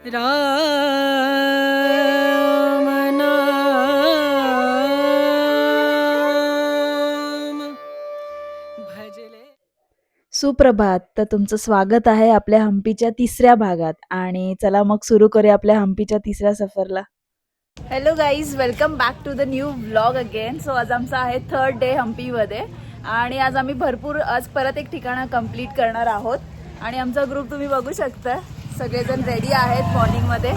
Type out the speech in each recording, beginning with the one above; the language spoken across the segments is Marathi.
राम नाम भजले. सुप्रभात. तर तुमचं स्वागत आहे आपल्या हम्पीच्या तिसऱ्या भागात आणि चला मग सुरू करूया आपल्या हम्पीच्या तिसऱ्या सफरला. Hello guys, welcome back to the new vlog again. So आज आमचा आहे 3rd डे हम्पीमध्ये आणि आज आम्ही आज परत एक ठिकाण कंप्लीट करणार आहोत आणि आमचा ग्रुप तुम्ही बघू शकता. सगळेजण रेडी आहेत मॉर्निंगमध्ये.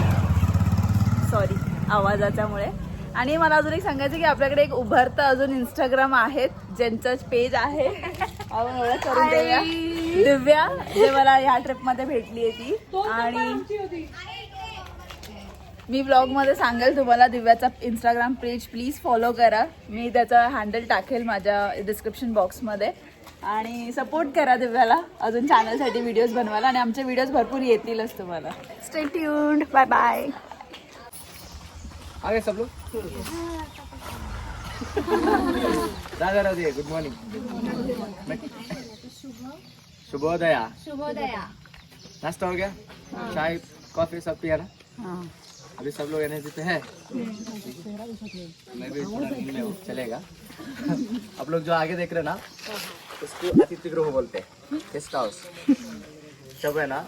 सॉरी आवाजाच्यामुळे. आणि मला अजून एक सांगायचं की आपल्याकडे एक उभरतं अजून इंस्टाग्राम आहेत ज्यांचं पेज आहे. आपण ओळख करून देऊया. दिव्या जे मला ह्या ट्रिपमध्ये भेटली आहे ती. आणि मी ब्लॉगमध्ये सांगेल तुम्हाला दिव्याचा इंस्टाग्राम पेज प्लीज फॉलो करा. मी त्याचा हँडल टाकेल माझ्या डिस्क्रिप्शन बॉक्समध्ये आणि सपोर्ट करा दिव्याला अजून चॅनलसाठी व्हिडिओज बनवायला आणि आमचे व्हिडिओज भरपूर येतीलच तुम्हाला. Stay tuned. Bye bye. आगे सब लोग राधा राधे. Good morning. शुभोदया. नाश्ता हो गया? चाय कॉफी सब पिया ना? अभी सब लोग एनर्जी पे है. मैं भी थोड़ा नींद में हूँ, चलेगा. आप लोग जो आगे देख रहे हैं ना उसको अतिथि गृह बोलते हैं. गेस्ट हाउस सब है ना.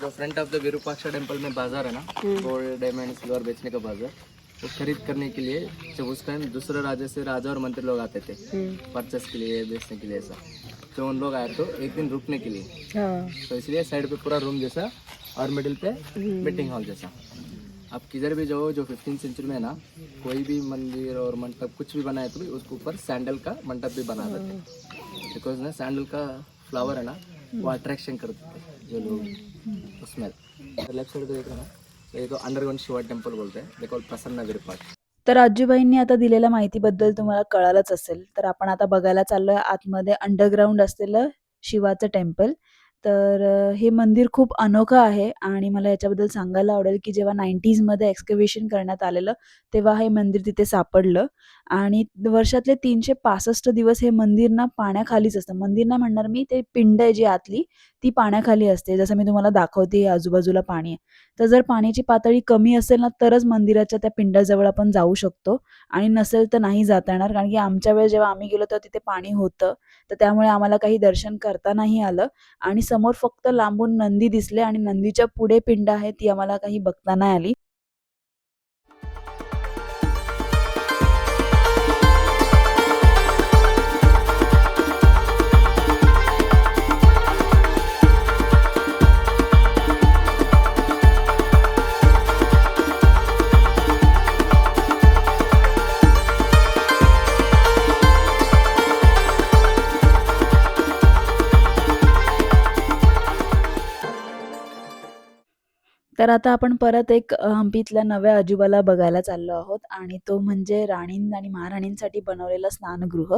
जो front of the Virupaksha temple में बाजार है ना, गोल्ड डायमंड सिल्वर बेचने का बाजार, तो खरीद करने के लिए जब उस टाइम दूसरे राज्य से राजा और मंत्री लोग आते थे परचेस के लिए, बेचने के लिए. ऐसा तो उन लोग आए तो एक दिन रुकने के लिए, तो इसलिए साइड पे पूरा रूम जैसा और मिडिल पे मीटिंग हॉल जैसा. आप किधर भी जाओ जो 15th सेंचुरी में है ना, कोई भी मंदिर और मंडप कुछ भी बनाए तो भी उसके ऊपर सैंडल का मंडप भी बना देते. बिकॉज ना सैंडल का फ्लावर है ना वो अट्रैक्शन करते थे जो लोग उसमें. लेफ्ट साइड पे देख रहे हैं ना, तो ये तो अंडरग्राउंड शिवा टेम्पल बोलते हैं. दे कॉल प्रसन्न विरूपाक्ष. तर आजीबाईंनी आता दिलेल्या माहितीबद्दल तुम्हाला कळालंच असेल. तर आपण आता बघायला चाललोय आतमध्ये अंडरग्राऊंड असलेलं शिवाचं टेम्पल. तर हे मंदिर खूप अनोखं आहे आणि मला याच्याबद्दल सांगायला आवडेल की जेव्हा 90sमध्ये एक्स्कव्हेशन करण्यात आलेलं, तेव्हा हे मंदिर तिथे सापडलं आणि वर्षातले 365 दिवस हे मंदिर ना पाण्याखालीच असतं. मंदिर नाही म्हणणार मी, ते पिंड आहे जी आतली, ती पाण्याखाली असते. जसं मी तुम्हाला दाखवते आजूबाजूला पाणी आहे. तर जर पाण्याची पातळी कमी असेल ना, तरच मंदिराच्या त्या पिंडाजवळ आपण जाऊ शकतो आणि नसेल तर नाही जाता येणार. कारण की आमच्या वेळेस जेव्हा आम्ही गेलो तेव्हा तिथे पाणी होतं. तर त्यामुळे आम्हाला काही दर्शन करता नाही आलं आणि समोर फक्त लांबून नंदी दिसले आणि नंदीच्या पुढे पिंड आहे ती आम्हाला काही बघता नाही आली. तर आता आपण परत एक हम्पीतल्या नव्या अजूबाला बघायला चाललो आहोत आणि तो म्हणजे राणी आणि महाराणींसाठी बनवलेलं स्नानगृह.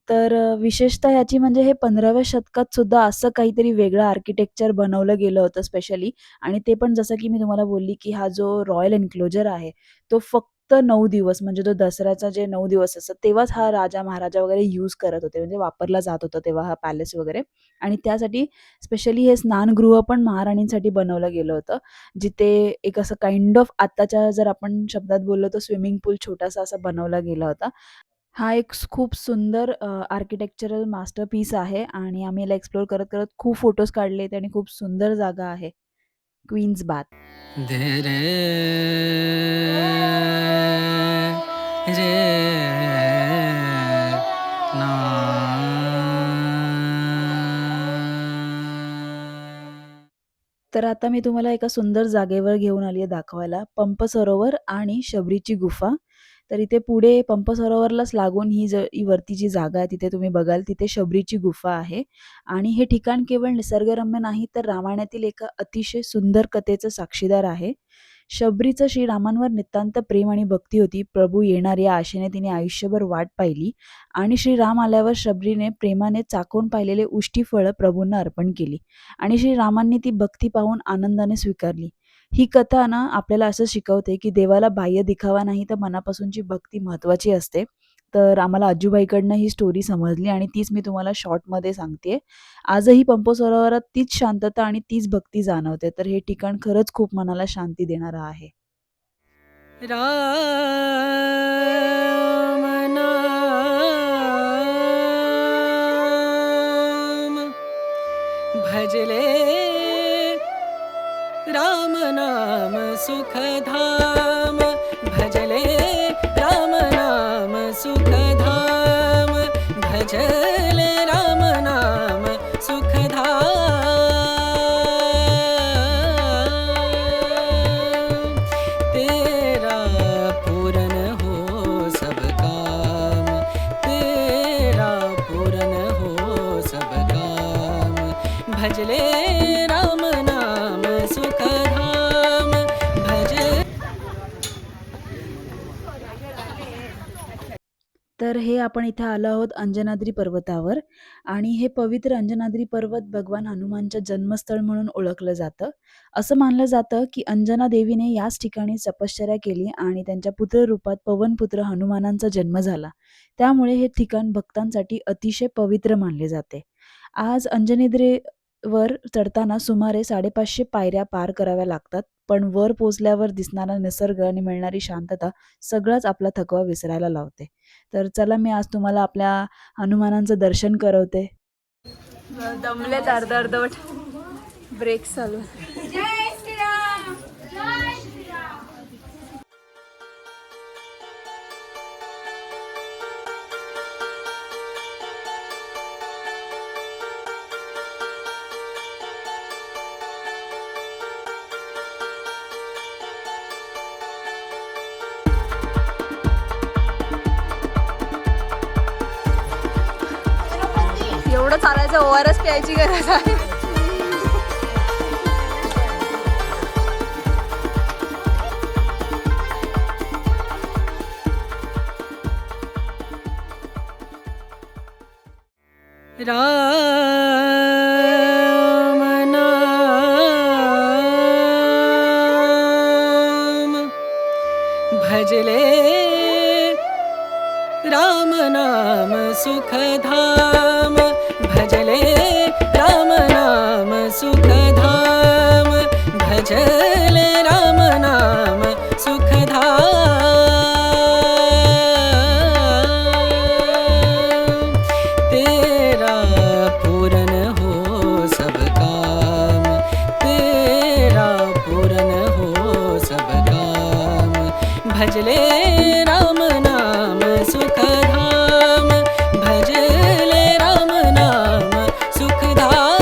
तर विशेषतः याची म्हणजे हे 15व्या शतकात सुद्धा असं काहीतरी वेगळं आर्किटेक्चर बनवलं गेलं होतं स्पेशली. आणि ते पण जसं की मी तुम्हाला बोलली की हा जो रॉयल एन्क्लोजर आहे तो फक्त 9 दिवस म्हणजे तो दसऱ्याचा जे 9 दिवस असतात तेव्हाच हा राजा महाराजा वगैरे यूज करत होते, म्हणजे वापरला जात होता तेव्हा हा पॅलेस वगैरे. आणि त्यासाठी स्पेशली हे स्नानगृह पण महाराणींसाठी बनवलं गेलं होतं. जिथे एक असं काइंड ऑफ आत्ताच्या जर आपण शब्दात बोललो तर स्विमिंग पूल छोटासा असा बनवला गेला होता. हा एक खूप सुंदर आर्किटेक्चरल मास्टरपीस आहे आणि आम्ही याला एक्सप्लोर करत करत खूप फोटोज काढलेत आणि खूप सुंदर जागा आहे. Queens bath. दे रे रे ना. तर आता मी तुम्हाला एका सुंदर जागेवर घेऊन आली आहे दाखवायला. पंप सरोवर आणि शबरीची गुफा. तर इथे पुढे पंप सरोवरलाच लागून ही वरती जी जागा आहे तिथे तुम्ही बघाल तिथे शबरीची गुफा आहे. आणि हे ठिकाण केवळ निसर्गरम्य नाही तर रामायणातील एका अतिशय सुंदर कथेचं साक्षीदार आहे. शबरीचं श्रीरामांवर नितांत प्रेम आणि भक्ती होती. प्रभू येणार या आशेने तिने आयुष्यभर वाट पाहिली आणि श्रीराम आल्यावर शबरीने प्रेमाने चाखून पाहिलेले उष्टी फळं प्रभूंना अर्पण केली आणि श्रीरामांनी ती भक्ती पाहून आनंदाने स्वीकारली. ही कथा ना आपल्याला असं शिकवते की देवाला बाह्य दिखावा नाही तर मनापासूनची भक्ती महत्वाची असते. तर आम्हाला आजूबाईकडनं ही स्टोरी समजली आणि तीच मी तुम्हाला शॉर्टमध्ये सांगते. आजही पंपो सरोवरात तीच शांतता आणि तीच भक्ती जाणवते. तर हे ठिकाण खरंच खूप मनाला शांती देणारं आहे. राम नाम भजले राम नाम सुखधाम भजले राम नाम सुखधाम भजले राम नाम सुखधाम तेरा पूरन हो सब काम तेरा पूरन हो सब काम भजले राम नाम सुखधाम भज तर हे आपण इथे आलो आहोत अंजनाद्री पर्वतावर आणि हे पवित्र अंजनाद्री पर्वत भगवान हनुमानचं जन्मस्थळ म्हणून ओळखलं जातं. असं मानलं जातं की अंजना देवीने याच ठिकाणी तपश्चर्या केली आणि त्यांच्या पुत्ररूपात पवनपुत्र हनुमानांचा जन्म झाला. त्यामुळे हे ठिकाण भक्तांसाठी अतिशय पवित्र मानले जाते. आज अंजनेद्रीवर चढताना सुमारे 550 पायऱ्या पार कराव्या लागतात. पण वर पोहोचल्यावर दिसणारा निसर्ग आणि मिळणारी शांतता सगळाच आपला थकवा विसरायला लावते. तर चला मी आज तुम्हाला आपल्या हनुमानांचं दर्शन करवते. दमलेत अर्धवट ब्रेक चालू. एवढं चालायचं ORS प्यायची गरज आहे. राम नाम भजले राम नाम सुखधाम भजले राम नाम सुखधाम भजले राम नाम सुखधाम तेरा पूरन हो सब काम तेरा पूरन हो सब काम भजले राम नाम सुखधाम भजले राम नाम सुखधाम.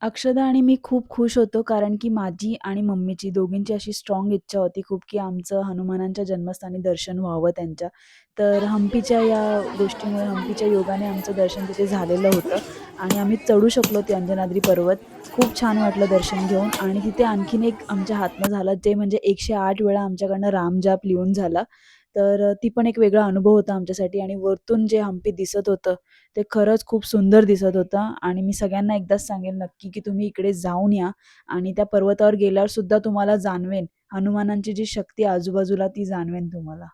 अक्षदा आणि मी खूप खुश होतो कारण की माझी आणि मम्मीची दोघींची अशी स्ट्रॉंग इच्छा होती खूप की आमचं हनुमानांच्या जन्मस्थानी दर्शन व्हावं त्यांच्या. तर हम्पीच्या या गोष्टीमुळे हम्पीच्या योगाने आमचं दर्शन तिथे झालेलं होतं आणि आम्ही चढू शकलो ते अंजनाद्री पर्वत. खूप छान वाटलं दर्शन घेऊन आणि तिथे आणखीन एक आमच्या हातनं झालं ते म्हणजे 108 वेळा आमच्याकडनं रामजाप लिहून झाला. तर ती पण एक वेगळा अनुभव होता आमच्यासाठी आणि वरतून जे हम्पी दिसत होतं ते खरंच खूप सुंदर दिसत होतं आणि मी सगळ्यांना एकदाच सांगेन नक्की की तुम्ही इकडे जाऊन या आणि त्या पर्वतावर गेल्यावर सुद्धा तुम्हाला जाणवेन हनुमानांची जी शक्ती आजूबाजूला ती जाणवेन तुम्हाला.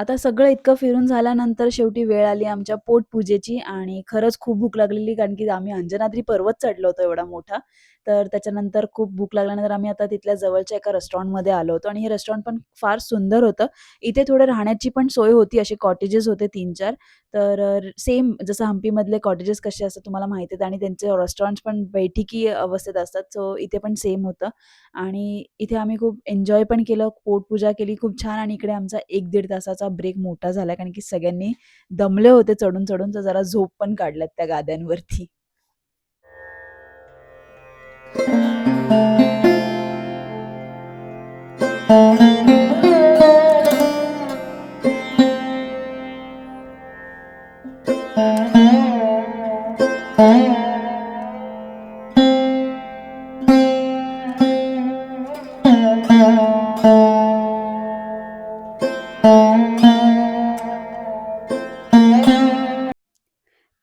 आता सगळं इतकं फिरून झाल्यानंतर शेवटी वेळ आली आमच्या पोटपूजेची आणि खरंच खूप भूक लागलेली कारण की आम्ही अंजनाद्री पर्वत चढलो होतो एवढा मोठा. तर त्याच्यानंतर खूप भूक लागल्यानंतर आम्ही आता तिथल्या जवळच्या एका रेस्टॉरंटमध्ये आलो होतो आणि हे रेस्टॉरंट पण फार सुंदर होतं. इथे थोडं राहण्याची पण सोय होती. असे कॉटेजेस होते 3-4. तर सेम जसं हम्पीमधले कॉटेजेस कसे असतात तुम्हाला माहिती आहेत आणि त्यांचे रेस्टॉरंट्स पण बैठकी अवस्थेत असतात. सो इथे पण सेम होतं आणि इथे आम्ही खूप एन्जॉय पण केलं, पोटपूजा केली खूप छान आणि इकडे आमचा 1-1.5 तासाचा ब्रेक मोठा झाला कारण की सगळ्यांनी दमले होते चढून-चढून, तर जरा झोप पण काढल्यात त्या गाद्यांवरती.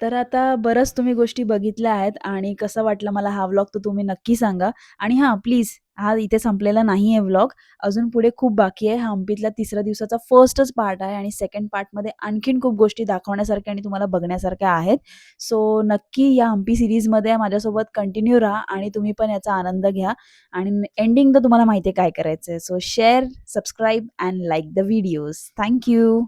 तर आता बऱ्याच तुम्ही गोष्टी बघितल्या आहेत आणि कसा वाटला मला हा व्लॉग तर तुम्ही नक्की सांगा. आणि हां, प्लीज हा इथे संपलेला नाही आहे व्लॉग. अजून पुढे खूप बाकी आहे. हा हम्पीतल्या 3ऱ्या दिवसाचा फर्स्टच पार्ट आहे आणि सेकंड पार्टमध्ये आणखीन खूप गोष्टी दाखवण्यासारख्या आणि तुम्हाला बघण्यासारख्या आहेत. सो नक्की या हम्पी सीरीजमध्ये माझ्यासोबत कंटिन्यू राहा आणि तुम्ही पण याचा आनंद घ्या आणि एंडिंग तर तुम्हाला माहिती आहे काय करायचं आहे. So share, subscribe and like the videos. Thank you.